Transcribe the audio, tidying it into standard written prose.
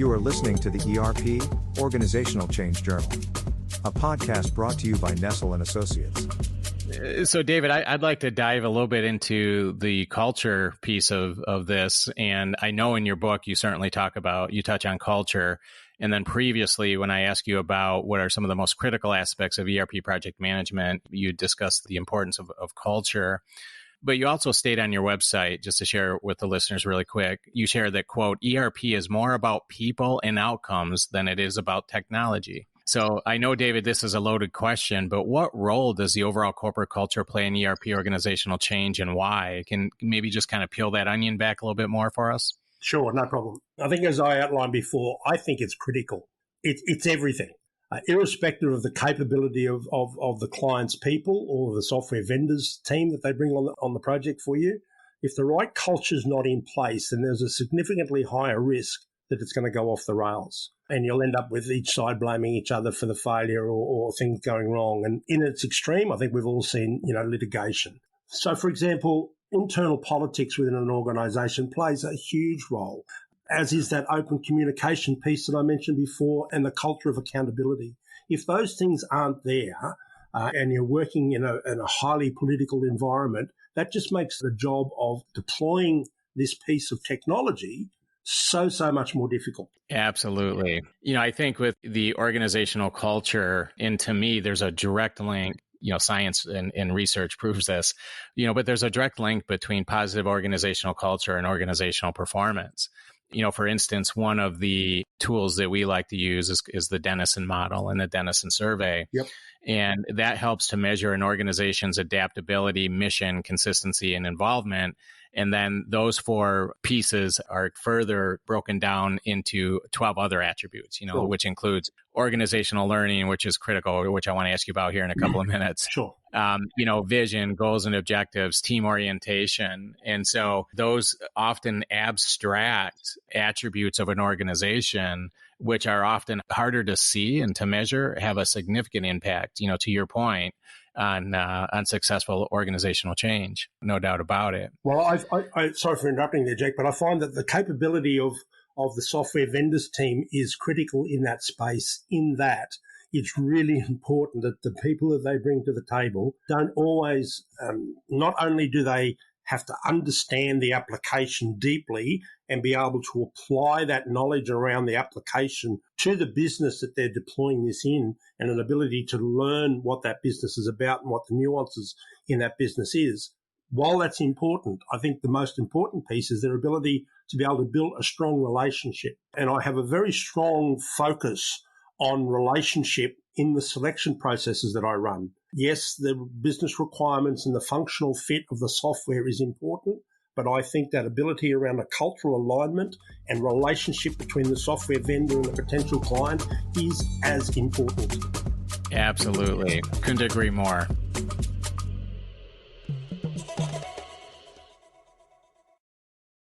You are listening to the ERP, Organizational Change Journal, a podcast brought to you by Nestell Associates. So, David, I'd like to dive a little bit into the culture piece of this. And I know in your book, you certainly you touch on culture. And then previously, when I asked you about what are some of the most critical aspects of ERP project management, you discussed the importance of culture. But you also state on your website, just to share with the listeners really quick, you share that, quote, ERP is more about people and outcomes than it is about technology. So I know, David, this is a loaded question, but what role does the overall corporate culture play in ERP organizational change and why? Can maybe just kind of peel that onion back a little bit more for us? Sure, no problem. I think as I outlined before, I think it's critical. It's everything. Irrespective of the capability of the client's people or the software vendors team that they bring on the project for you, if the right culture is not in place, then there's a significantly higher risk that it's going to go off the rails. And you'll end up with each side blaming each other for the failure or things going wrong. And in its extreme, I think we've all seen, litigation. So, for example, internal politics within an organization plays a huge role, as is that open communication piece that I mentioned before and the culture of accountability. If those things aren't there and you're working in a highly political environment, that just makes the job of deploying this piece of technology so much more difficult. Absolutely. I think with the organizational culture, and to me, there's a direct link. Science and research proves this, but there's a direct link between positive organizational culture and organizational performance. For instance, one of the tools that we like to use is the Denison model and the Denison survey. Yep. And that helps to measure an organization's adaptability, mission, consistency, and involvement. And then those 4 pieces are further broken down into 12 other attributes, Sure. which includes organizational learning, which is critical, which I want to ask you about here in a couple of minutes. Sure. Vision, goals and objectives, team orientation. And so those often abstract attributes of an organization, which are often harder to see and to measure, have a significant impact, to your point, on successful organizational change. No doubt about it. Well, I sorry for interrupting there, Jake, but I find that the capability of the software vendors team is critical in that space, in that it's really important that the people that they bring to the table don't always, not only do they have to understand the application deeply and be able to apply that knowledge around the application to the business that they're deploying this in, and an ability to learn what that business is about and what the nuances in that business is. While that's important, I think the most important piece is their ability to be able to build a strong relationship. And I have a very strong focus on relationship in the selection processes that I run. Yes, the business requirements and the functional fit of the software is important, but I think that ability around a cultural alignment and relationship between the software vendor and the potential client is as important. Absolutely. Couldn't agree more.